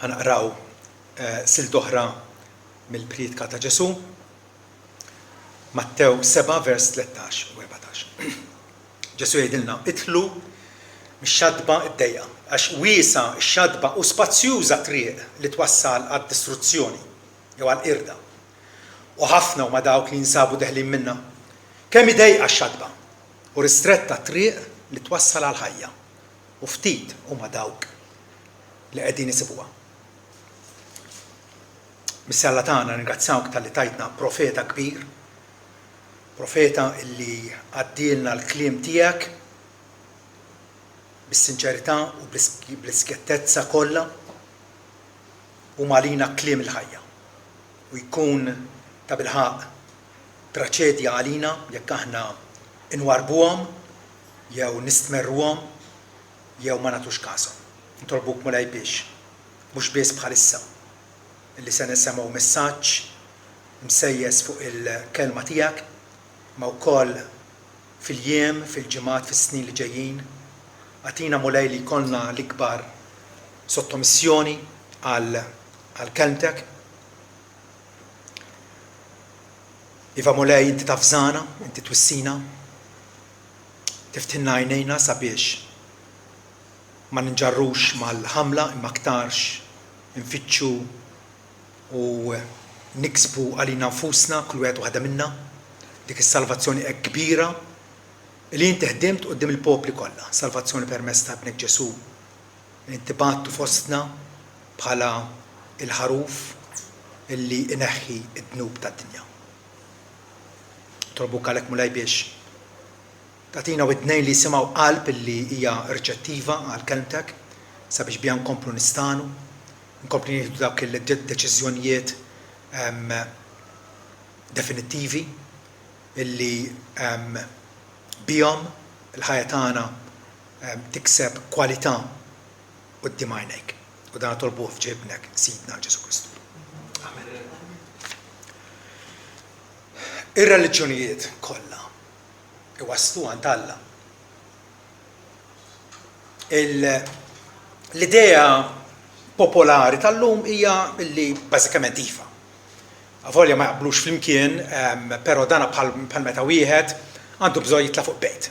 ħanaqraw silta oħra mill-Priedka ta' Ġesu, Mattew 7 vers 13 u 14. Ġesu jgħidilna idħlu mix-xadba id-dejqa għax wiesa x-xadba u spazzjuża triq li twassal għad-distruzzjoni jew għall-qirda. U ħafna huma dawk li jinsabu deħlin minnha. Kemm dejqa x-xadba u ristretta triq li twassal għall-ħajja. U ftit huma dawk li qegħdin isibuha. Mis-sella tagħna ringrazzjawk tal-li tajtna profeta kbir, profeta illi għaddilna l-kliem tiegħek bis-sinċerità u bl-iskjettezza kollha u malina kliem il-ħajja. U jkun ta' bilħaq traċedja għalina jekk aħna inwarbuhom jew nistmerruhom jew ma nagħtux każhom. Nitolbuk mulej biex mhux biss bħalissa illi se nisimgħu messaġġ msejjes fuq il-kelma tiegħek ma wkoll fil-jiem, fil-ġimgħat, fis-snin li ġejjin. Għatina mulej li jkollna l-ikbar sottomissjoni għal kelmtek. Iva mulej inti tafżana, inti twissina, tiftinna għajnejna sabiex ma ninġarrux mal-ħamla imma aktarx nfittxu u niksbu għalina nfusna kull wieħed waħda minna dik is-salvazzjoni hekk kbira li inti ħdimt quddiem il-popli kollha, salvazzjoni permezz ta' Ibnek Ġesu li inti battu fostna bħala il-ħaruf illi ineħħi d-dnub tad-dinja. Tolbuk għalhekk mulej biex tagħtina widnejn li jisimgħu qalb illi hija riċettiva għal kelmtek sabiex biha nkomplu nistanu, nkomplu nieħdu dawk il-deċiżjonijiet definittivi illi bihom il-ħajja tagħna tikseb kwalità quddiem għajnejk. U dan tolbuh f'ġiebnek Sidna Ġesu Kristu. Amen. Ir-reliġjonijiet kollha iwasslu għand Alla. L-idea popolari tal-lum hija li bażikament iva. Avolja ma jaqblux flimkien, però dana bħal meta wieħed għandu bżonn jitla' fuq bejt.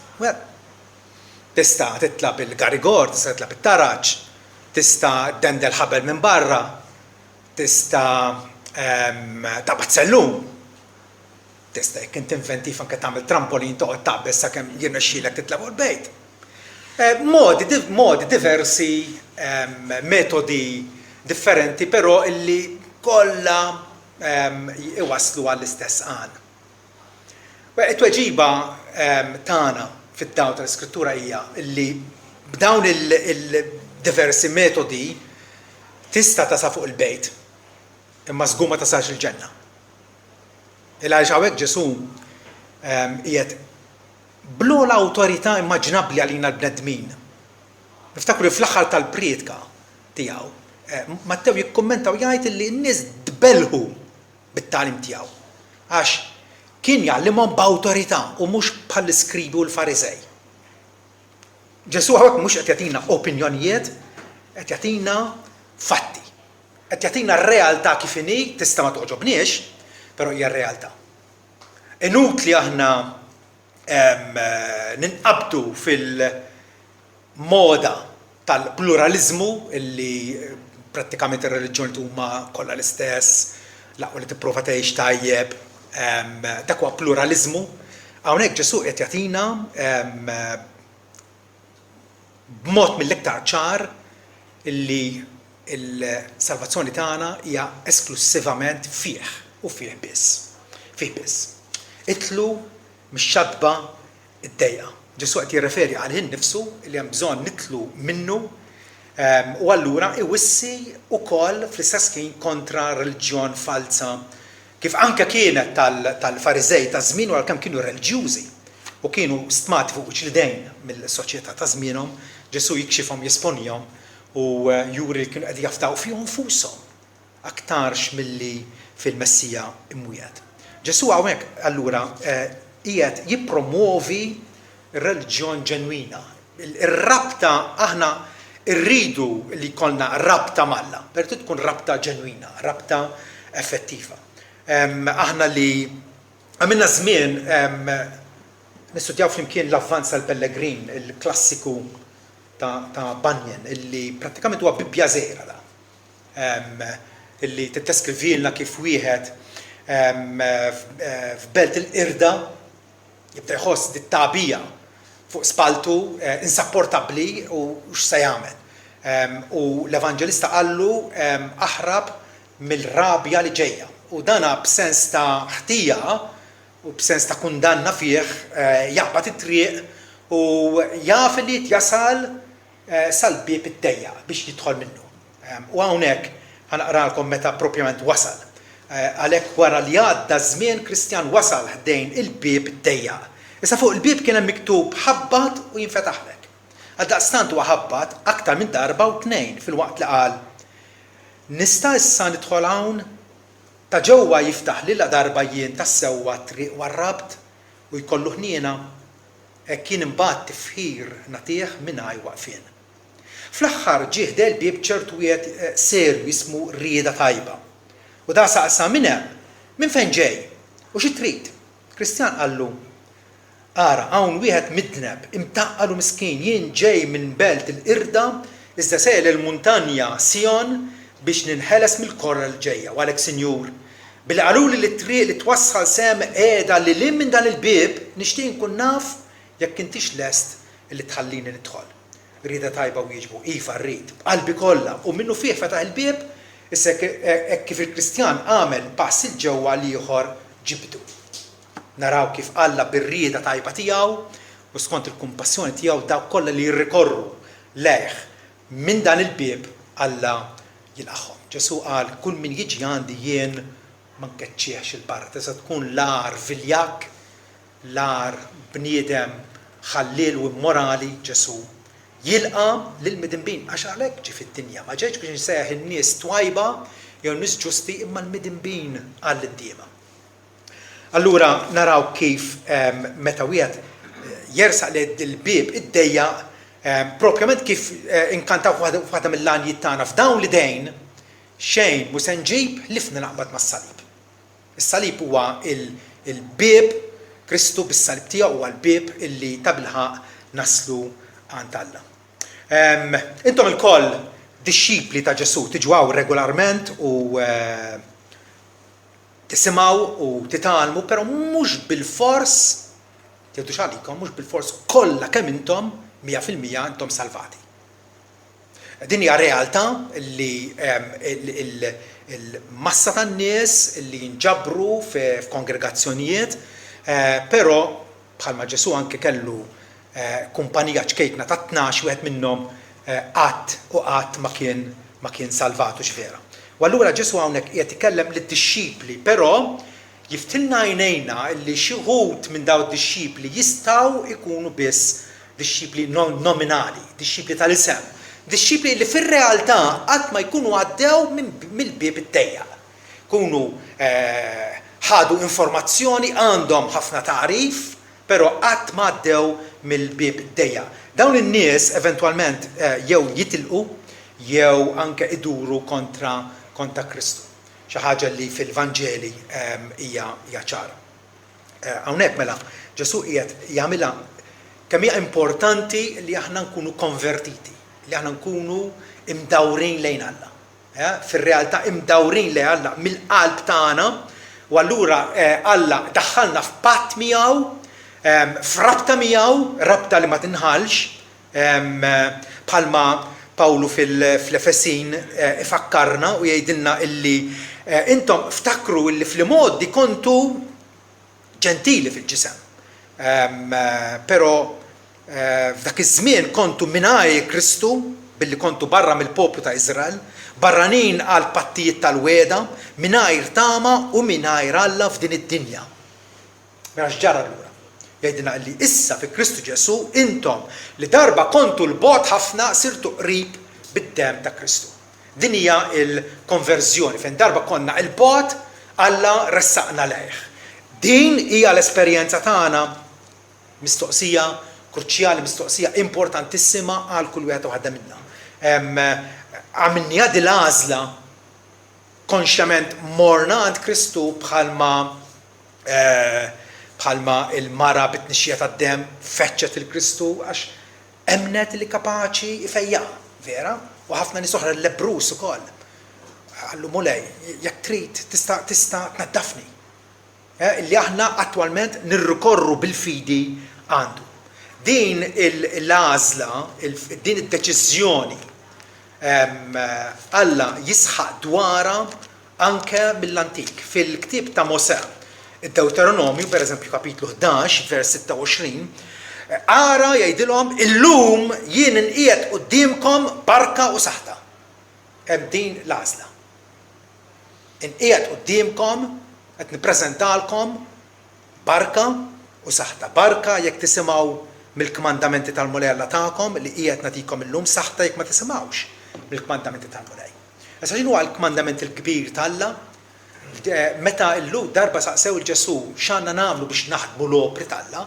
Tista' titla' bil-garigor, tista' titla' bit-taraġġ, tista' dendel ħabel minn barra, tista' taqbad sellum, tista' jekk inti inventiv anke tagħmel trampolin toqgħod taqbes sakemm jirnexxielek titla' fuq il-bejt. Modi diversi, metodi differenti, però illi kollha iwasslu għall-istess għan. It-tweġiba tagħna fid-dawl tal-Iskrittura hija li b'dawn il-diversi metodi tista' tasa fuq il-bejt imma żgur ma tasax il-ġenna. Il-għaliex hawnhekk Ġesu qiegħed blu l-awtorità immaġinabbli għalina l-bnedmin. Niftakru fl-aħħar tal-Priedka tiegħu Mattew jikkummenta u jgħid li n-nies dbelħu bit-tagħlim tiegħu. Għax kien jgħallimhom b'awtorità u mhux bħall-iskribi u l-Farisej. Ġesu hawnhekk mhux qed jagħtina opinjonijiet, qed jagħtina fatti. Qed jagħtina r-realtà kif inhi, tista' ma toħġobniex, però hija r-realtà. Inutli aħna ninqabdu fil-moda tal-pluralizmu illi prattikament ir-reliġjoni huma kollha l-istess, laqwa li tipprova tgħix tajjeb, dak huwa pluralizmu. Hawnhekk Ġesu qed jagħtina b'mod mill-iktar ċar illi l-salvazzjoni tagħna hija esklusivament fih u fih biss. Fih biss. Itlu mix-xadba id-dejqa. Ġesu qed jirreferi għal innifsu li hemm bżonn nitlu minnu u allura iwissi wkoll fl-istess ħin kontra reliġjon falsa kif anke kienet tal-Farizej ta' żmien għalkemm kienu reliġjużi u kienu stmati fuq ġildejn mill-soċjetà ta' żmienhom, Ġesu jikxifhom jesponihom u juri li kienu qed jaftaw fihom nfushom aktarx milli fil-Messija imwiegħed. Ġesu hawnhekk allura qiegħed jippromuovi r-reliġjon ġenwina. Ir-rabta aħna irridu li jkollna rabta malla, perdu tkun rabta ġenwina, rabta effettiva. Aħna li għamilna żmien nistudjaw flimkien l-avvanz tal-Pellegrin, il-klassiku ta' Bunyan, illi prattikament huwa Bibbja żgħira da. Illi titdeskrivilna kif wieħed f'belt il-qirda jibda jħoss dit-tagħbija fuq spaltu insapportabbli u x'se jagħmel. U l-Evanġelista qallu aħrab mill-rabja li ġejja. U dana b'sens ta' ħtija u b'sens ta' kundanna fih jaqbad it-triq u jaf li jasal sal-bieb id-dejja biex jidħol minnu. U hawnhekk ħanaqralkom meta proprjament wasal. Għalhekk wara li għadda żmien Kristjan wasal ħdejn il-bieb id-dejja. Issa fuq il-bieb kien hemm miktub ħabbat u jinfetaħlek. Għaldaqstant huwa ħabbat aktar minn darba u tnejn fil-waqt li qal nista' issa nidħol hawn ta' ġewwa jiftaħ lilha darba jien tas-sewwa triq warrabt u jkollu ħniena hekk kien imbagħad tifħir nagħtih mingħajr waqfien. Fl-aħħar ġie ħdej il-bieb ċertu wieħed serju jismu Rieda Tajba. U da saqsa minn hemm, minn fejn ġej? U xi trid? Kristjan qallu ara hawn wieħed midneb imtaqqal u miskin jien ġej minn belt il-qirda iżda sejl il-muntanja Sion biex ninħeles mill-korra l-ġejja. U għalhekk Sinjur, billi qaluli li t-triq li twassal sem qiegħda li lil minn dan il-bieb nixtieq nkun naf jekk intix lest li tħallini nidħol. Rieda Tajba wieġbu iva rrid b'qalbi kollha u minnu fih fetaħ il-bieb issa hekk kif il-Kristjan għamel pass il ġewwa li ieħor ġibdu. Naraw kif Alla bir-rieda tajba tiegħu u skont il-kumpassjoni tiegħu dawk kollha li jirrikorru lejh minn dan il-bieb Alla jilqahom. Ġesu qal kull min jiġi għandi jien ma nkeċċiex il-barra. Tista' tkun lar viljak, lar bniedem ħallil u immorali Ġesu jilqa lill-midinbin għax għalhekk ġie fid-dinja. Ma ġejx biex nsejjaħ in-nies twajba jew nies ġusti imma l-midinbin għall-iddiema. Allura naraw kif meta wieħed jersaq il-bieb id-dejja propjament kif inkantaw waħda mill-għanjiet tagħna f'dawn l-idejn xejn mhu se nġib lifna naqbad mas-salib. Is-salib huwa il-bieb Kristu bis-salib tiegħu huwa l-bieb illi ta' bilħaq naslu għand Alla. Intom il-koll dixxipli ta' Ġesu tiġu hawn regolarment u tisimgħu u titgħallmu, però mhux bil-fors tgħidux għalikom mhux bil-fors kollha kemm intom 100% intom salvati. Din hija realtà li il-massa tan-nies li jinġabru f'kongregazzjonijiet, però bħalma Ġesu anke kellu kumpanija ċkejkna ta' 12 wieħed minnhom qatt ma kien salvatu x'vera. U allura Ġesu hawnhekk qiegħed ikellem lid-dixxipli, però jiftilna għajnejna li xi wħud minn dawn id-dixxipli jistgħu jkunu biss dixxipli nominali, dixxipli tal-isem, dixxipli li fir-realtà qatt ma jkunu għaddew mill-bieb id-dejja. Kunu ħadu informazzjoni għandhom ħafna tarif, però qatt ma għaddew mill-bieb id-dejja. Dawn in-nies eventwalment jew jitilqu jew anke iduru kontra Kristu. Xi ħaġa li fil-Vanġeli hija ċara. Hawnhekk mela Ġesu qiegħed jagħmilha kemm hija importanti li aħna nkunu konvertiti, li aħna nkunu imdawrin lejn Alla. Fir-realtà imdawrin lejn Alla mill-qalb tagħna u allura Alla daħħalna f'patt miegħu, f'rabta miegħu, rabta li ma tinħallx, bħalma Pawlu fil-Efesin ifakkarna u jgħidilna illi intom ftakru illi fl-modi kontu ġentili fil-ġisem. Però f'dak iż-żmien kontu mingħajr Kristu billi kontu barra mill-poplu ta' Iżrael, barranin għal pattijiet tal-weda, mingħajr tama u mingħajr Alla f'din id-dinja. Mela x'ġara allura? Jgħidilna li issa fi Kristu Ġesu intom li darba kontu l-bogħod ħafna sirtu qrib bid-dem ta' Kristu. Din hija l-konverżjoni fejn darba konna l-bogħod Alla ressaqna lejh. Din hija l-esperjenza tagħna mistoqsija kruċjali, mistoqsija importantissima għal kull wieħed waħda minnha. Għamilni għad il-għażla konxjament morna għand Kristu bħalma il-mara bit-tnixxija tad-dem feċċet il-Kristu għax emnet li kapaċi ifejja, vera? U ħafna nies oħra l-lebrus ukoll. Għallu mulej, jekk trid tista' tnaddafni. Illi aħna attwalment nirrikorru bil-fidi għandu. Din l-għażla, din id-deċiżjoni Alla jisħaq dwara anke mill-antik. Fil-ktib ta' Mosè, id-Deuteronomju, per eżempju kapitlu 11, vers 26, ara jgħidilhom illum jien inqiegħed qudiemkom barka u saħta. Hemm din l-għażla. Inqiegħed qudiemkom qed nippreżentalkom barka u saħta. Barka jekk tisimgħu mill-kmandamenti tal-mulej tagħkom li qiegħed nagħtikom illum, saħta jekk ma tisimgħux mill-kmandamenti tal-mulej. Issa x'inhu l-kmandament il-kbir tal-Alla? Meta illum darba saqsew il-Ġesu x'għandna nagħmlu biex naħdmu l-opri tal-Alla,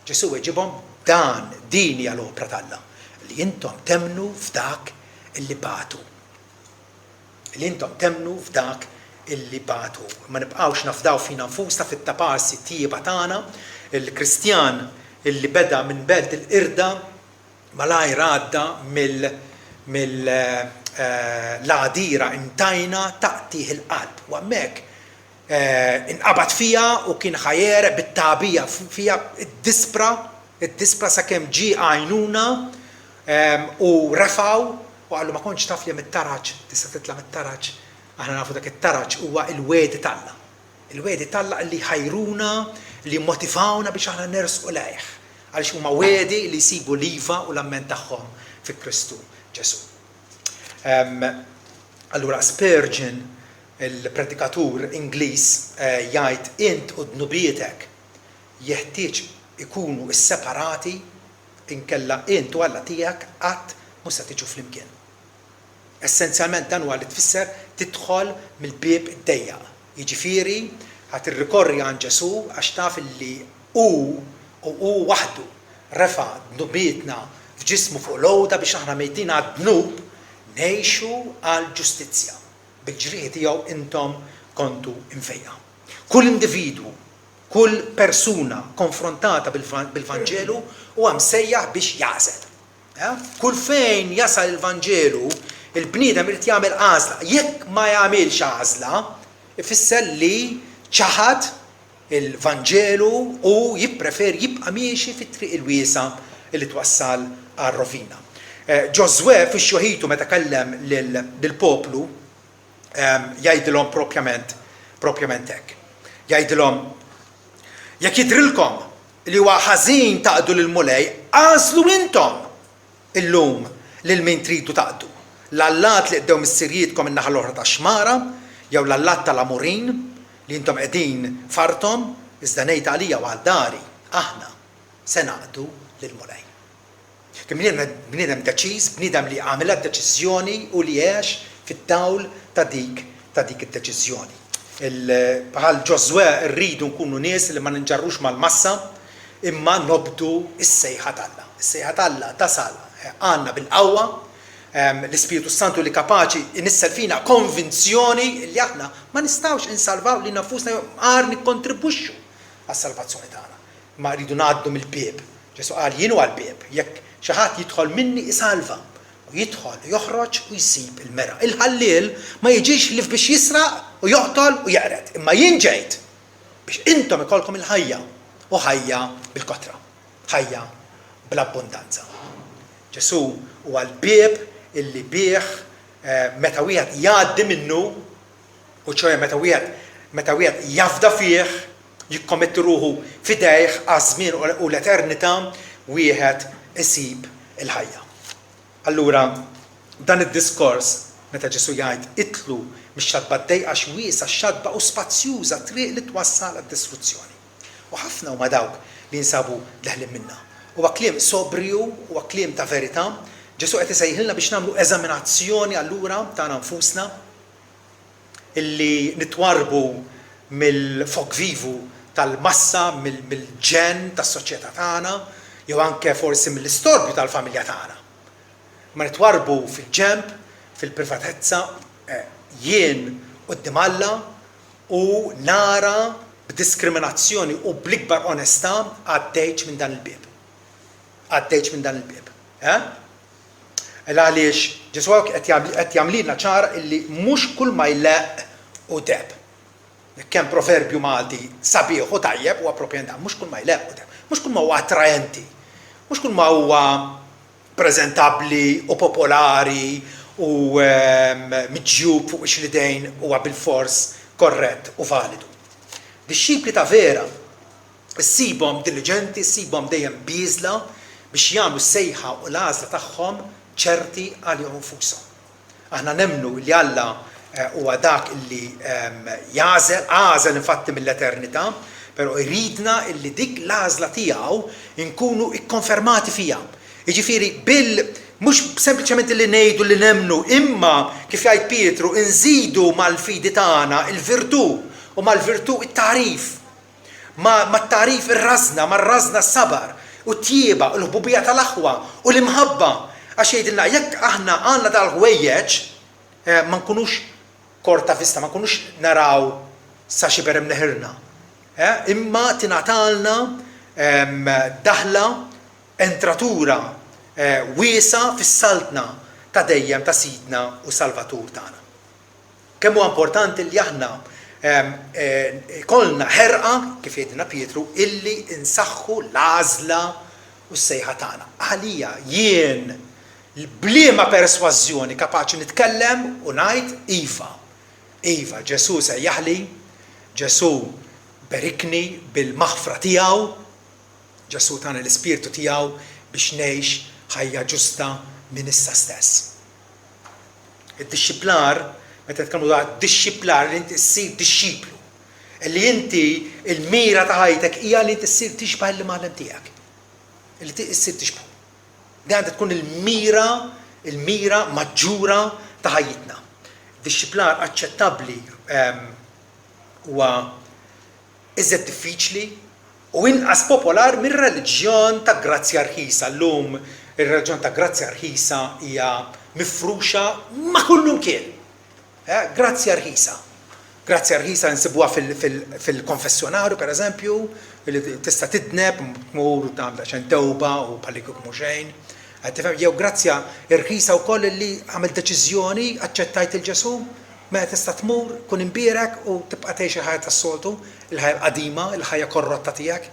Ġesu weġibhom din hija l-opra tal-Alla li intom temnu f'dak illi batu. Li intom temnu f'dak illi batu. Ma nibqgħux nafdaw fina nfusna fit-tapasi tieba tagħna, il-Kristjan illi beda minn belt il-qirda malajr għadda mill-għadira imtajna taqtih il-qalb. U hemmhekk inqabad fija u kien ħajer bit-tabija fija id-dispra sakemm ġie għajnuna u refaw u għallu ma kontx taf li hemm it-taraġ, tista' titla' mit-taraġ. Aħna nafu dak it-taraġ huwa il-wedi tal-Alla. Il-wedi tal-Alla li ħajruna, li motivawna biex aħna nersqu lejh. Għaliex huma wedi li jsibu l-iva u l-amment tagħhom fi Kristu Ġesu. Allura Spurgeon, il-predikatur Ingliż, jgħid int u dnubietek jeħtieġ ikunu separati inkella int u Alla tiegħek qatt mhux se tiġu flimkien. Essenzjalment dan huwa li tfisser tidħol mill-bieb id-dejjaq. Jiġifieri ħadd irrikorri għand Ġesu għax taf li hu waħdu refa' dnubietna f'ġismu fuq l-għowda biex aħna mejtin għad-dnub ngħixu għal ġustizzja. Bil-ġrieħ tiegħu intom kontu imfejja. Kull individwu, kull persuna konfrontata bil-Vanġelu huwa msejjaħ biex jażel. Kull fejn jasal il-Vanġelu, il-bniedem irid jagħmel għażla. Jekk ma jagħmilx għażla, ifisser li ċaħad il-Vanġelu u jipprefer jibqa' miexi fit-triq il-wiesa li twassal għar-rovina. Ġoswe fix-Xoħitu meta kellem lill-poplu jgħidilhom propjament hekk. Jgħidilhom jekk jidrilkom li huwa ħażin taqdu lill-mulej, għażlu intom illum lil min tridu taqdu. L-allat li qdew mis-sirjietkom in-naħa l-oħra tax-xmara jew l-allat tal-amurin li intom qegħdin fartom, iżda ngħid għalija u għal dari aħna se naqdu lill-mulej. Bniedem deċiż, bniedem li għamilha deċiżjoni u li għex fid-dawl ta' dik id-deċiżjoni. Bħal Ġoswe rridu nkunu nies li ma ninġarrux mal-massa imma nobdu is-sejħa tal-Alla. Is-sejħa tal-Alla tasal għandna bil-qawwa l-Ispiritu Santu li kapaċi inissel fina konvinzjoni li aħna ma nistgħux insalvaw li nafusna għar nikkontribwixxu għas-salvazzjoni tagħna. Ma rridu ngħaddu mill-bieb. Ġesu qal jien huwa l-bieb. Jekk xi ħadd jidħol minni isalva. Jidħol, joħroġ u jsib il-mera. Il-ħalliel ma jiġix lif biex jisraq u joqtol u jaqret. Imma jien ġejt biex intom ikolkom il-ħajja u ħajja bil-kotra. Ħajja bl-abbundanza. Ġesu huwa l-bieb illi bih meta wieħed jgħaddi minnu u ċoja meta wieħed jafda fih jikkommetti ruħu fidejh għaż-żmien u l-eternità wieħed isib il-ħajja. Allura, dan id-diskors, meta Ġesu jgħid itlu mix-xadba d-dejqa wiesa xadba u spazzjuża triq li twassal għad-distruzzjoni. U ħafna huma dawk li jinsabu leħlim minnha. Huwa kliem sobriju, huwa kliem ta' verità. Ġesu qed isejħilna biex nagħmlu eżaminazzjoni allura tagħna nfusna illi nitwarbu mill-fok vivu tal-massa, mill-ġen tas-soċjetà tagħna, jew anke forsi mill-istorbju tal-familja tagħna. Ma nitwarbu fil-ġemp, fil-privatezza, jien qudiem Alla u nara b'diskriminazzjoni u bl-ikbar onestà għaddejt minn dan il-bieb. Għaddejt minn dan il-bieb. Għaliex Ġesu qed jagħmlilna ċara illi mhux kull ma jleq u deb. Kemm proverbju Malti sabiħ u tajjeb huwa proprjetà, mhux kull ma jleq u deb. Mhux kull ma huwa attraenti. Mhux kull ma huwa preżentabbli u popolari u miġjub fuq ix-xlidejn huwa bil-fors korrett u validu. Dixxipli ta' vera issibhom diligenti, issibhom dejjem biżla biex jagħmlu s-sejħa u l-għażla tagħhom ċerti għalihom infushom. Aħna nemmnu li Alla huwa dak illi għażel infatti mill-eternità, però jridna illi dik l-għażla tiegħu nkunu ikkonfermati fiha. Jiġifieri mhux sempliċement li ngħidu li nemmnu, imma kif jgħid Pietru inżidu mal-fidi tagħna il-virtù u mal-virtù it-tarif. Mat-tarif ir-rażna, mar-rażna s-sabar u t-tjieba, u l-ħbubija tal-aħwa u l-imħabba. Għax jgħidilna jekk aħna għandna dal-ħwejjeġ ma nkunux korta vista, ma nkunux naraw sa xi berem neħirna. Imma tingħatalna daħla entratura wiesa fis-saltna ta' dejjem ta' Sidna u Salvatur tagħna. Kemm huwa importanti li aħna kollna ħerqa kif jgħidilna Pietru illi insaħħu l-għażla u s-sejħa tagħna. Għalija jien bliema persważjoni kapaċi nitkellem u ngħid iva. Iva, Ġesu sejjaħli, Ġesu berikni bil-maħfra tiegħu, Ġesu tagħna l-Ispirtu tiegħu biex ngħix ħajja ġusta minn issa stess. Id-dixxiplar, meta tkellmu dwar dixxiplar li inti ssir dixxiplu. Li inti l-mira ta' ħajtek hija li inti ssir tixbaħ il-mgħallem tiegħek. Li ssir tixbaħ. Di għandha tkun il-mira maġġura ta' ħajjitna. Dixxiplar aċċettabbli huwa iżjed diffiċli u inqas popolar mir-reliġjon ta' grazzja rħisa. Llum ir-reliġjon ta' grazzja rħisa hija mifruxa ma' kullum kien. Grazzja rħisa. Grazzja rħisa nsibuha fil-konfessjonarju pereżempju, li tista' tidneb tmur tagħmel xejn tewba u bħalik mhux xejn. Jew grazzja rħisa wkoll li għamel deċiżjoni aċċettajt il-Ġesu, meta tista' tmur kun imbierek u tibqa' tgħix il-ħajja tas-soltu, il-ħajja qadima, il-ħajja korrotta tiegħek.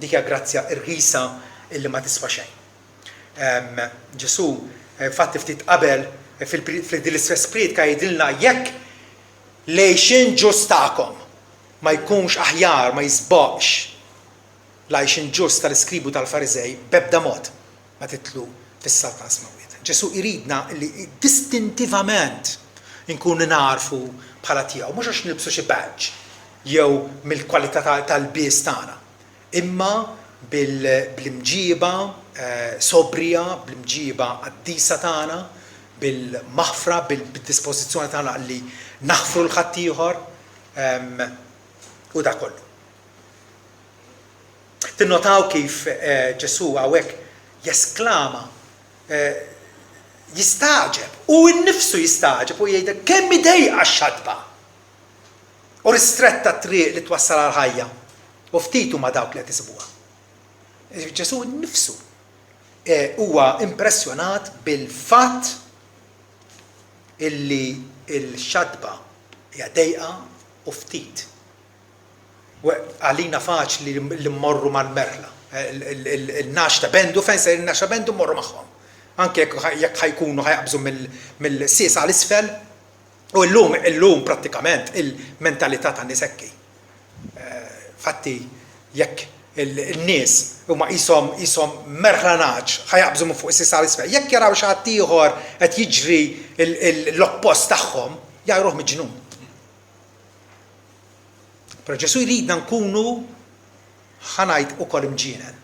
Dik hija grazzja rħisa illi ma tiswa xejn. Ġesu infatti ftit qabel fil-istess Pried jgħidilna jekk lejxin ġust tagħkom ma jkunx aħjar, ma jisbaqx lajxin ġust tal-iskribu tal-Farizej b'ebda mod ma titlu fis-salta smawiet. Ġesu iridna li distintivament nkunu narfu bħala tiegħu, mhux għax nilbsu xi badge jew mill-kwalità tal-bies tagħna, imma bil-imġiba sobrija, bl-imġiba qaddisa tagħna, bil-maħfra, bil-dispożizzjoni tagħna li naħfru l-ħadd ieħor u dak kollu. Tinnotaw kif Ġesu hawnhekk jesklama, jistaġeb u nnifsu jistaġeb u jgħidek kemm idejqa x-xadba u ristretta t-triq li twassal għal-ħajja u ftit huma dawk li qed isibuha. Ġesu nnifsu huwa impressjonat bil-fatt illi l-xadba hija dejqa u ftit. Għalina faċli li mmorru mal-merla. Il-nax ta' bendu, fejn se il-nax ta' bendu mmorru magħhom. Anke jekk ħajkunu ħajqabżu mill-sies għal-isfel, u illum prattikament il-mentalità ta' nisekki. Fatti jekk il-nies huma qishom merħlanaġġ ħajqabżu minn fuq is-sies għal-isfel. Jekk jaraw xi ħadd ieħor qed jiġri l-oppost tagħhom, jgħiruh miġnun. Però Ġesu jridna nkunu ħanajt ukoll imġienen,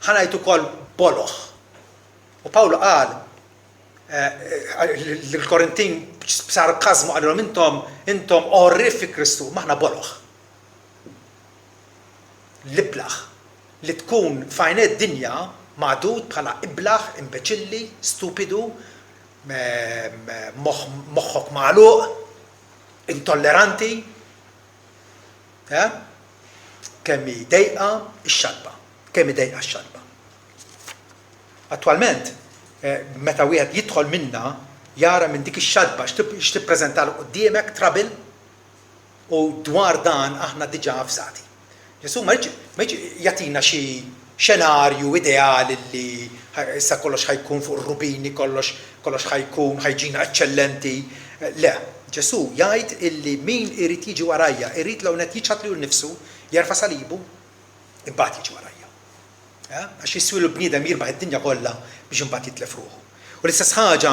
ħanajt ukoll boloħ. U Pawlu qal l-Korintin b'sarkażmu qalilhom intom orri fi Kristu, maħna boloħ. Liblaħ li tkun fajnet dinja maqdud bħala iblaħ, imbeċilli, stupidu, moħħok magħluq, intolleranti, kemm dejqa x-xalba, Attwalment, meta wieħed jidħol minna, jara minn dik ix-xalba x'tippreżentalu quddiemek trabil u dwar dan aħna diġà fżati. Ġesu ma jagħtina xi xenarju ideali li issa kollox ħajkun fuq ir-rubini, kollox ħajġina eċċellenti. Le, Ġesu jgħid illi min irid jiġi warajja, irid l jiġħad lilu nnifsu, jerfa' salibu, imbagħad jiġi warajja. Għax jiswilu bniedem jirbaħ id-dinja kollha biex imbagħad jitlef ruħu. U l-istess ħaġa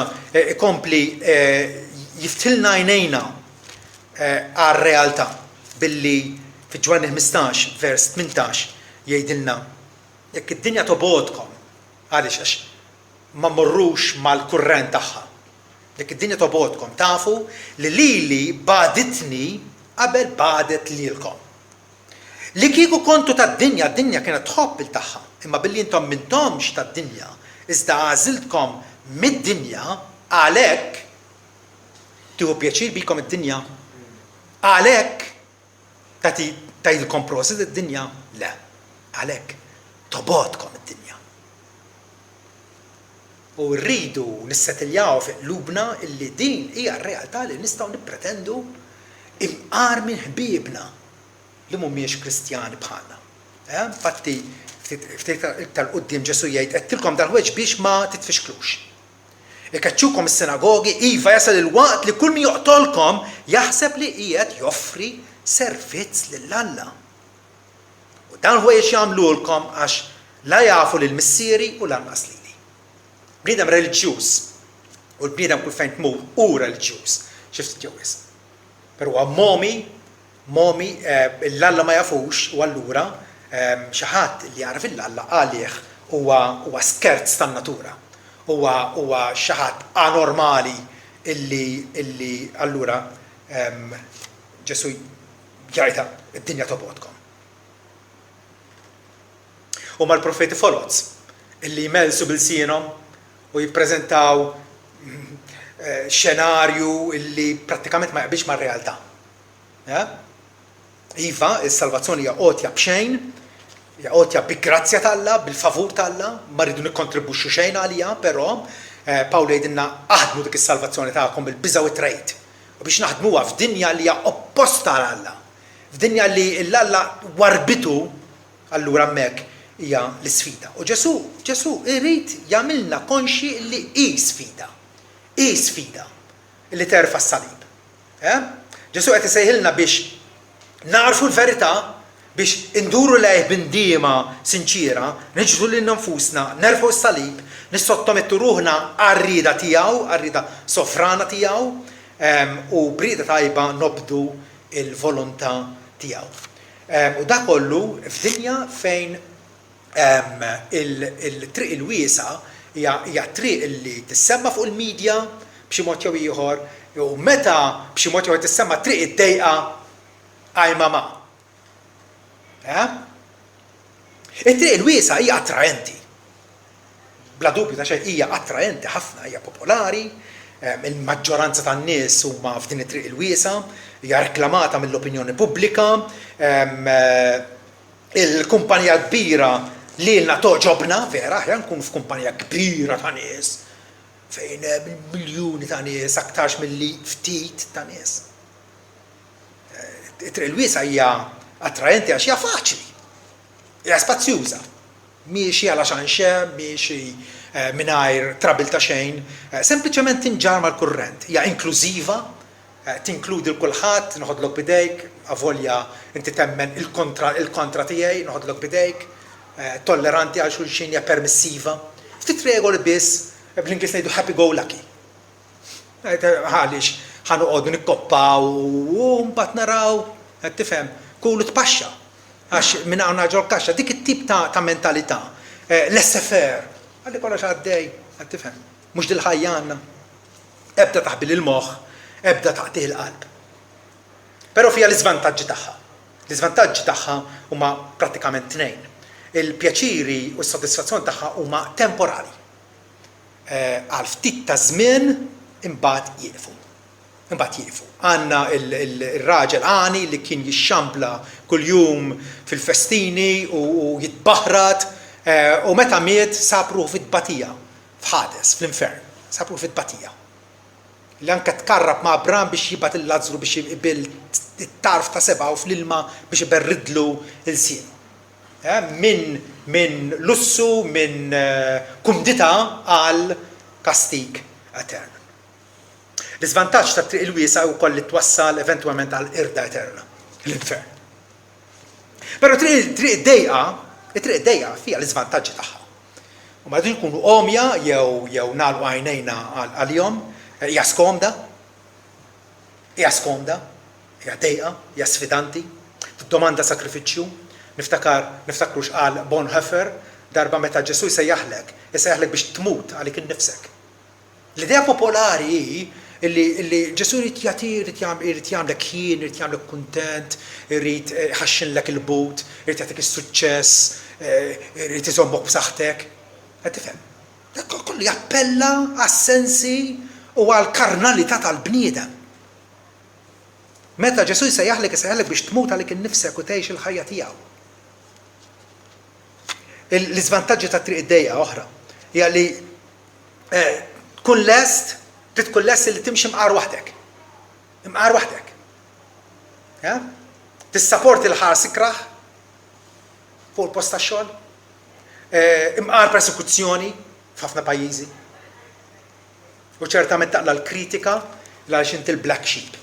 ikompli jiftilna għajnejna għar-realtà billi fi-Ġwanni 15 vers 18 jgħidilna jekk id-dinja tobodkom għaliex għax ma mmorrux mal-kurrent tagħha. Jekk id-dinja tobodkom tafu li lili baditni qabel badet lilkom. Li kieku kontu tad-dinja, d-dinja kienet tħobb il-tagħha, imma billi intom m'intomx tad-dinja, iżda għażiltkom mid-dinja għalhekk tieħu pjaċir bikom id-dinja. Għalhekk tgħidilkom prosit id-dinja? Le, għalhekk tobodkom id-dinja. U rridu nissettiljaw fi qlubna illi din hija r-realtà li nistgħu nippretendu imqar minn ħbiebna li mhumiex Kristjani bħalna. Infatti ftit tal-qudiem Ġesu jgħid qedtilkom dal-ħweġ biex ma titfixklux. Ikaċċukom is-sinagogi iva jasal il-waqt li kull min joqtolkom jaħseb li qiegħed joffri servizz lill-Alla. U dan ħwejjex jagħmlulkom għax la jafu lil missieri u lanqas lili. Bniedem reliġjuż u l-bniedem kull fejn tmur hu reliġjuż xi ftit ġewwies. Però huwa momi l-Alla ma jafux u allura xi ħadd li jaraf il-Alla għalih huwa skerz tan-natura. Huwa xi ħadd anormali illi allura Ġesu jgħidha id-dinja tobodkom. U mal-profeti foloz illi jmelsu bil-sienhom u jippreżentaw xenarju illi prattikament ma jaqbilx mar-realtà. Iva, is-salvazzjoni hija għotja b'xejn, hija għotja bi-grazzja tal-Alla, bil-favur tal-Alla, ma rridu nikkontribwixxu xejn għaliha, però Pawlu jgħidilna aħdmu dik is-salvazzjoni tagħkom bil-biża' u t-trejt. U biex naħdmuha f'dinja li hija opposta għall-Alla. F'dinja li l-Alla warbitu, allura hemmhekk hija l-isfida. U Ġesu irid jagħmilna konxi li hi sfida. Hi sfida li terfa' s-salib. Ġesu qed isejħilna biex narfu l-verità, biex induru lejh b'indiema sinċira, neġdu lil nfusna, nerfgħu s-salib, nissottomettu ruħna għar-rieda tiegħu, għar-rieda sofrana tiegħu, u brieda tajba nobdu il-volontà tiegħu. U da kollu f'dinja fejn il-triq il-wiesa hija triq li tissemma fuq il-medja b'xi mod jew ieħor, u meta b'xi mod jew tissemma triq id-dejqa għajma ma'. It-triq il-wiesa hija attraenti. Bla dubju ta' xejn hija attraenti ħafna, hija popolari, il-maġġoranza tan-nies huma f'din it-triq il-wiesa, hija reklamata mill-opinjoni pubblika, il-kumpanija kbira lilna toġobna, vera, ħja nkunu f'kumpanija kbira ta' nies, fejn miljuni ta' nies, aktarx milli ftit ta' nies. It-triq il-wiesa hija attraenti għax hija faċli, hija spazzjuża, miexi għala xanxe, miexi mingħajr trabil ta' xejn, sempliċement tinġar mal-kurrent, hija inklużiva, tinkludi l-kulħadd, noħodlok bidejk, avolja inti temmen il-kontra tiegħi, noħodlok bidejk, tolleranti għal xulxin, hija permissiva. Ftit regoli biss, bl-Ingliż ngħidu happy go lucky. Għaliex ħanoqogħdu nikkoppaw u mbagħad naraw, tifhem, kulu tpaxxa. Għax minn hawn ġol kaxxa, dik it-tip ta' mentalità. Laissez-faire, għalli kollox għaddej, tifhem, mhux dil-ħajja għandna. Ebda taħbil il-moħħ, ebda taqtih il-qalb. Però fija l-iżvantaġġi tagħha. L-iżvantaġġi tagħha huma prattikament tnejn. il-pjaċiri u s-sodisfazzjoni tagħha huma temporali. Għal ftit ta' żmien imbagħad jieqfu. Għandna il-raġel Ani li kien jixxampla kuljum fil-festini u jitbaħrat u meta miet sapru fit-tbatija f'Ħades, fl-infern, sapru fit-tbatija. Li anke tkarrab ma' Abram biex jibgħat il-Lażru biex jibil it-tarf ta' seba' u fl-ilma biex iberridlu l-sien. Minn lussu, minn kumdità għal kastik etern. L-iżvantaġġ ta' triq il-wiesa wkoll li twassal eventwalment għal irda eterna, l-infern. Però triq id-dejqa fiha l-iżvantaġġi tagħha. U ma jkunu omja jew nagħlqu għajnejna għalihom, hija skomda, hija dejqa, hija sfidanti, tiddomanda sakrifiċċju. Niftakru x'qal Bonhoeffer darba meta Ġesu jsejjaħlek biex tmut għalik innifsek. L-idea popolari hi illi Ġesu irid jagħmlek ħin, irid jagħmlek kuntent, irid ħaxxinlek il-but, irid jagħtik is-suċċess, irid iżommok b'saħħtek. Qed tifhem? Kollu jappella għas-sensi u għall-karnalità tal-bniedem. Meta Ġesu jsejjaħlek biex tmut għalik innifsek u tgħix il-ħajja tiegħu. L-iżvantaġġi ta' triq id-dejqa oħra hija li trid tkun lest li timxi mqar waħdek. Tissapporti l-ħar sikraħ fuq il-post tax-xogħol, imqar persekuzzjoni f'ħafna pajjiżi. U ċertament taqla l-kritika għaliex inti l-black sheep.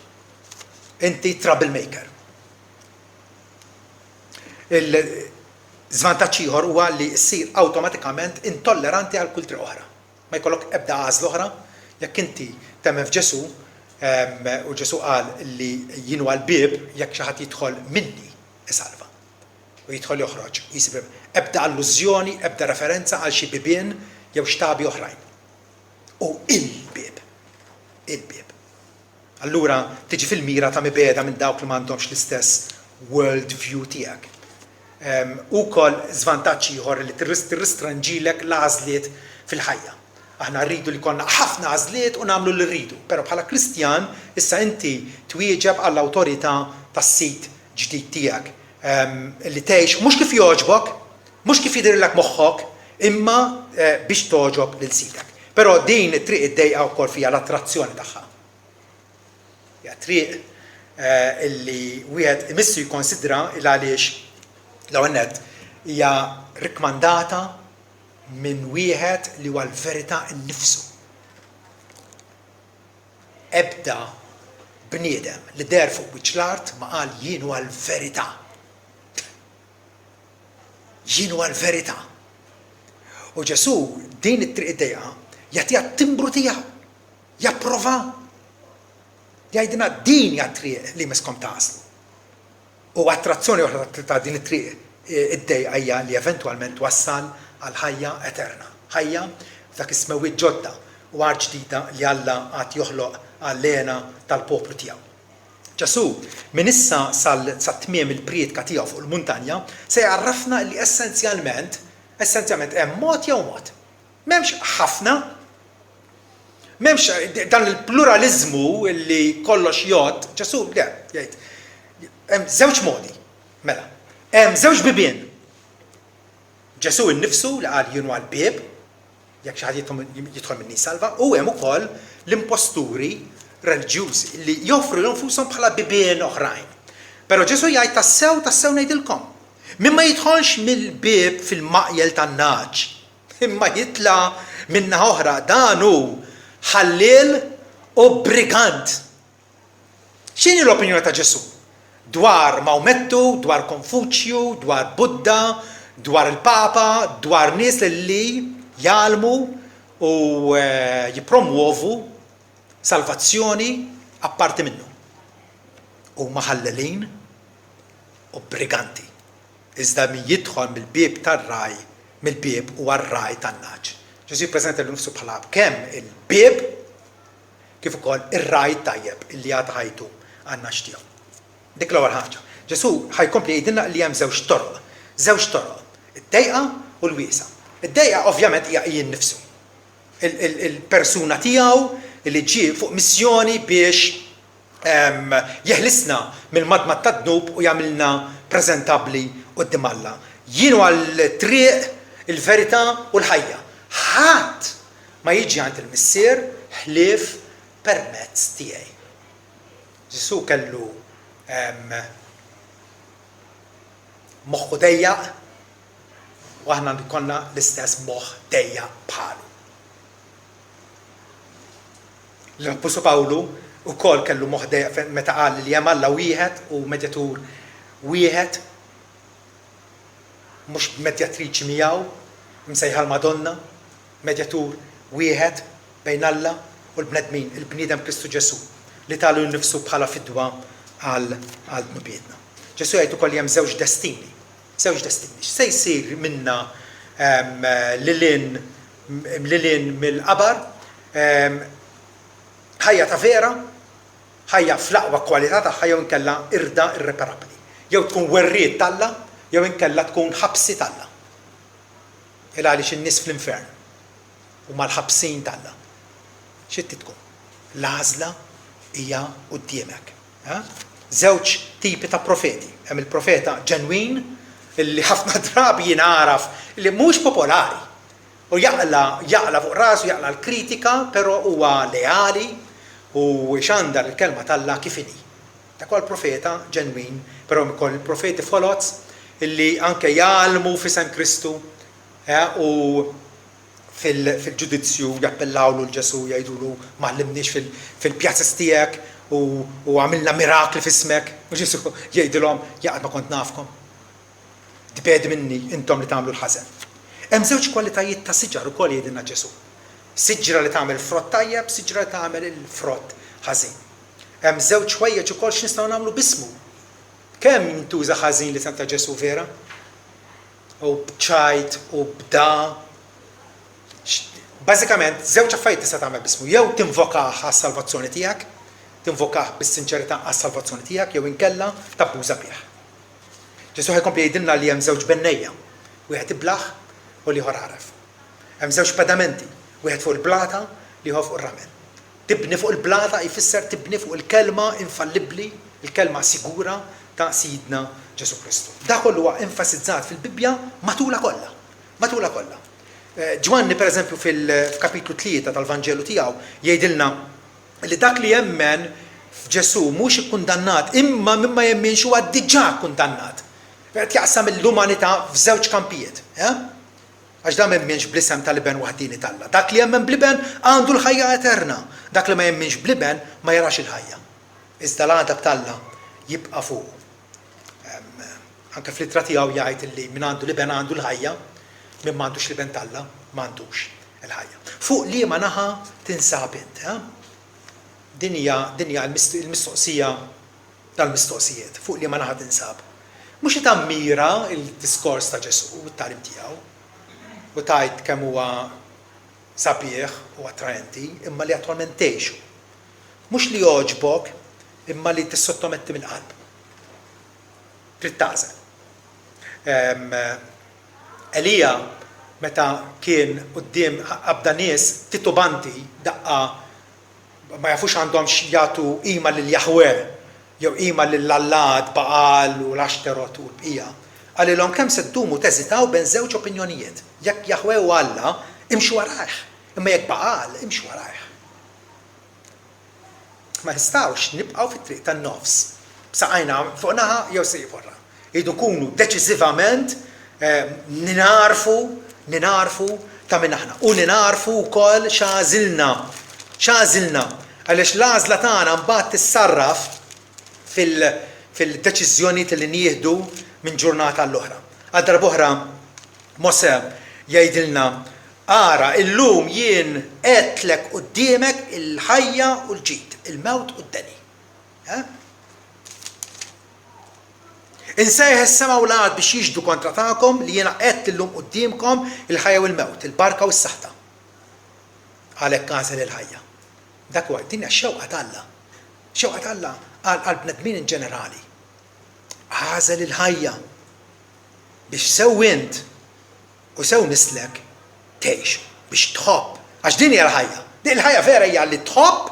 Inti troublemaker. Żvantaġġ ieħor huwa li ssir awtomatikament intolleranti għal kultri oħra. Ma jkollok ebda għażla oħra jekk inti temmen f'Ġesu u Ġesu qal li jien huwa l-bieb jekk xi ħadd jidħol minni isalva. U jidħol joħroġ u jisib ebda allużjoni, ebda referenza għal xi bibien jew xtabi oħrajn. U il-bieb. Allura tiġi fil-mira ta' mibeda minn dawk li m'għandhomx l-istess world view tiegħek. Ukoll żvantaġġ ieħor li tirristranġilek l-għażliet fil-ħajja. Aħna rridu li konna ħafna għażliet u nagħmlu li rridu, però bħala Kristjan issa inti twieġeb għall-awtorità tas-sit ġdid tiegħek li tgħix mhux kif jogħġbok, mhux kif jidhirlek moħħok, imma biex toġob lil sidek. Però din it-triq id-dejqa wkoll fiha l-attrazzjoni tagħha. Hija triq illi wieħed imissu jikkonsidra il għaliex l-ewwel nett hija rikmandata minn wieħed li huwa l-verità innifsu. Ebda bniedem li der fuq wiċċ l-art ma qal jien huwa l-verità. Jien huwa l-verità. U Ġesu din it-triq id-dejqa jagħtiha t-timbru tiegħu, japprova. Jgħidilna din hija triq li miskom taslu. U attrazzjoni oħra ta' din it-triq id-dejqa hija li eventwalment wassal għal ħajja eterna. Ħajja dak ismewiet ġodda u għar ġdida li Alla għad joħloq għall-lena tal-poplu tiegħu. Ġesu minn issa sa-tmiem il-priedka tiegħu fuq il-muntanja se jgħarrafna li essenzjalment hemm mod jew mod. M'hemmx ħafna, m'hemmx dan il-pluralizmu li kollox jgħod, Ġesu le jgħid hemm żewġ modi. Mela, hemm żewġ bibien. Ġesu innifsu li qal jien huwa l-bieb, jekk xi ħadd jidħol minni salva, u hemm ukoll l-imposturi reliġjużi li joffru l-infushom bħala bibien oħrajn. Però Ġesu jgħid tassew ngħidilkom. Min ma jidħolx mill-bieb fil-maqjel tan-naġ, imma jitla' minna oħra dan hu ħalliel u brigant. X'inhi l-opinjoni ta' Ġesu? Dwar Maomettu, dwar Konfuċju, dwar Buddha, dwar il-Papa, dwar nies li jgħalmu u jippromuovu salvazzjoni apparti minnu. U maħallelin u briganti. Iżda min jidħol mill-bieb tar-raj, mill-bieb u għar-raj tan-naġ. Ġesu jippreżenta l-nifsu bħala kemm il-bieb kif ukoll ir-raj tajjeb illi għad ħajtu għan-naġ tiegħu. Dik l-ewwel ħaġa. Ġesu ħajkompli jgħidilna li hemm żewġ toroq. id-dejqa u l-wiesa. Id-dejqa ovvjament hija jien nifsu. Il-persuna tiegħu li ġie fuq missjoni biex jeħlisna mill-madma tad-dnub u jagħmilna preżentabbli quddiem Alla. Jien għall-triq, il-verità u l-ħajja. Ħadd ma jiġi għand il-missier ħlief permezz tiegħi. Ġesu kellu moħħu dejjaq u aħna konna l-istess moħħ dejjaq bħalu. L-Apostolu Pawlu ukoll kellu moħħ dejjaq meta qal li hemm Alla wieħed u medjatur wieħed, mhux medjatriċi miegħu, msejħa l-Madonna, medjatur wieħed bejn Alla u l-bnedmin, il-bniedem Kristu Ġesu, li talu nnifsu bħala fidwa għal dnubietna. Ġesu jgħid ukoll hemm żewġ destini. Se jsir minna lilin mill-qabar, ħajja ta' vera, ħajja fl-aqwa kwalità tagħha jew inkella irda irreparabbli. Jew tkun werriet talla, jew inkella tkun ħabsi talla. Il għaliex in-nies fl-infern u mal-ħabsin talla. X'inti tkun? L-għażla hija quddiemek. Żewġ tipi ta' profeti. Hemm il-profeta ġenwin illi ħafna drabi jingħaraf li mhux popolari u jaqla fuq rasu, jaqla l-kritika, però huwa leali u xandar il-kelma talla kif inhi. Dak huwa l-profeta ġenwin, però ukoll il-profeti foloz illi anke jgħalmu f'isem Kristu u fil-ġudizzju jappellawlu l-Ġesu jgħidulu ma għallimniex fil-pjazzas tiegħek u għamilna mirakli f'ismek. U Ġesu jgħidilhom jaqgħod ma kont nafkom. Dipedi minni intom li tagħmlu l-ħażen. Hemm żewġ kwalitajiet ta' siġar ukoll jgħidilna Ġesu. Siġra li tagħmel frott tajjeb, siġra li tagħmel il-frott ħażin. Hemm żewġ ħwejjeġ ukoll x'nistgħu nagħmlu bismu. Kemm jintuża ħażin li ta' Ġesu vera? U b'ċajt u b'da. Bażikament żewġ affarijiet tista' tagħmel bismu. Jew tinvokah għas-salvazzjoni tiegħek, tinvokah bis-sinċerità għas-salvazzjoni tiegħek, jew inkella tabbuża bih. Ġesu ħajkompli jgħidilna li hemm żewġ bennejja, wieħed iblaħ u liħor għaref. Hemm żewġ pedamenti, wieħed fuq il-blata, liħor fuq ir-ramel. Tibni fuq il-blata jfisser tibni fuq il-kelma infallibbli, il-kelma sigura ta' Sidna Ġesu Kristu. Dak kollu huwa enfasizzat fil-Bibbja matula kollha. Matula kollha. Ġwanni pereżempju f'kapitlu 3 tal-Vanġelu tiegħu jgħidilna li dak li jemmen f'Ġesu mhux ikkundannat imma mimma jemminx huwa diġà kundannat. Qed jaqsam l-umanità f'żewġ kampijiet. Għax dan m'hemmx bl-isem tal-iben waħdini talla. Dak li jemmen bl-iben għandu l-ħajja eterna. Dak li ma jemminx bl-iben ma jarax il-ħajja. Iżda l-għadab talla jibqa' fuq. Anke fl-ittra tiegħu jgħid li min għandu l-iben għandu l-ħajja, min m'għandux l-iben talla m'għandux il-ħajja. Fuq li ma naħa tinsab int. Din hija l-mistoqsija tal-mistoqsijiet. Fuq li ma naħa tinsab. Mhux tammira il-diskors ta' Ġesu u t-tagħlim tiegħu u tgħid kemm huwa sabiħ u attraenti, imma li attwalment tgħixu. Mhux li jogħġbok, imma li tissottometti mill-qalb. Trid tagħżel. Elija meta kien quddiem qabda nies titubanti daqqa ma jafux għandhom jagħtu qima lil Jaħwe jew qima lill-Allad Baal u l-Ashterot u l-bqija. Għalilhom kemm se ddumu teżitaw bejn żewġ opinjonijiet. Jekk Jaħwe u Alla imxu warajh, imma jekk Baal imxu warajh. Ma nistgħux nibqgħu fit-triq tan-nofs. B'saqajna fuq naħa jew sejf oħra. Jridu nkunu deċiżivament ninarfu ta' minn aħna. U ninarfu wkoll x'għażilna. Għaliex l-għażla tagħna mbagħad tissarraf fil-deċiżjonijiet li nieħdu minn ġurnata l-oħra. Għal darba oħra Mosè jgħidilna ara illum jien qedtlek quddiemek il-ħajja u l-ġid, il-mewt u d-deni. Insejħ is-sema u l-ard biex jiġdu kontra tagħkom li jiena qed illum qudiemkom il-ħajja u l-mewt, il-barka u s-saħta. Għalhekk għażel il-ħajja. Dak huwa din hija x-xewqa t'Alla. Xewqa t'Alla għall-bnedmin in ġenerali. Għażel il-ħajja biex sew int u sew nislek tgħix biex tħobb. Għax din hija l-ħajja. Din il-ħajja vera hija li tħobb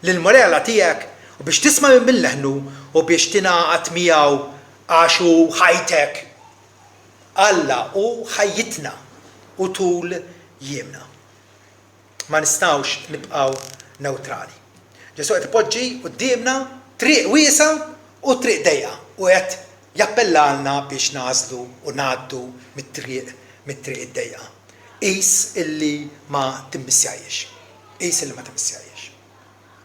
lill-morella tiegħek u biex tisma' minn leħnu u biex tingħaqad miegħu għaxu ħajtek Alla u ħajjitna u tul jiemna. Ma nistgħux nibqgħu neutrali. Ġesu qed ipoġġi qudiemna triq wiesa u triq dejqa u qed jappellalna biex nażlu u ngħaddu mit-triq id-dejqa. Qis illi ma timmissjajiex. Qis illi ma timmissjajiex.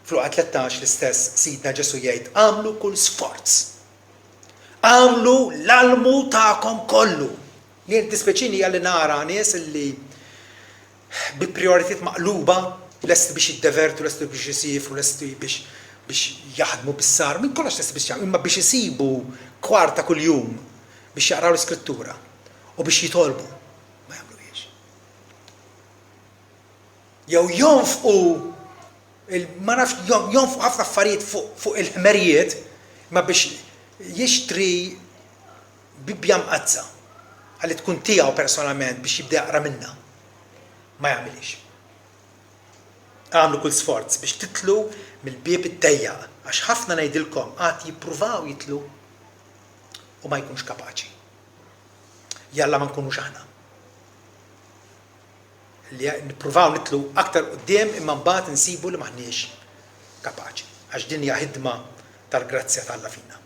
Fluqa 13 l-istess Sidna Ġesu jgħid għamlu kull sforz. Għamlu l-almu tagħkom kollu. Li dispeċini għalli nara nies illi bi prioritiet maqluba lesti biex jiddevertu, lesti biex jisifru, lesti biex jaħdmu bis-sar, minn kollox lesti biex jaħdmu, imma biex jisibu kwarta kull jum biex jaqraw l-iskrittura u biex jitolbu. Ma jagħmluhiex. Jew jonfqu ma nafx jonfqu ħafna affarijiet fuq il-ħmerijiet ma biex jixtri bibja mqazza għalli tkun tiegħu personalment biex jibda jaqra minnha. Ma jagħmilx. Għamlu kull sforz biex titlu mill-bieb id-dejjaq għax ħafna ngħidilkom qatt jippruvaw jitlu u ma jkunux kapaċi. Jalla ma nkunux aħna. Li nippruvaw nitlu aktar quddiem imma mbagħad insibu li maħniex kapaċi għax din hija ħidma tal-grazzja tal-Alla fina.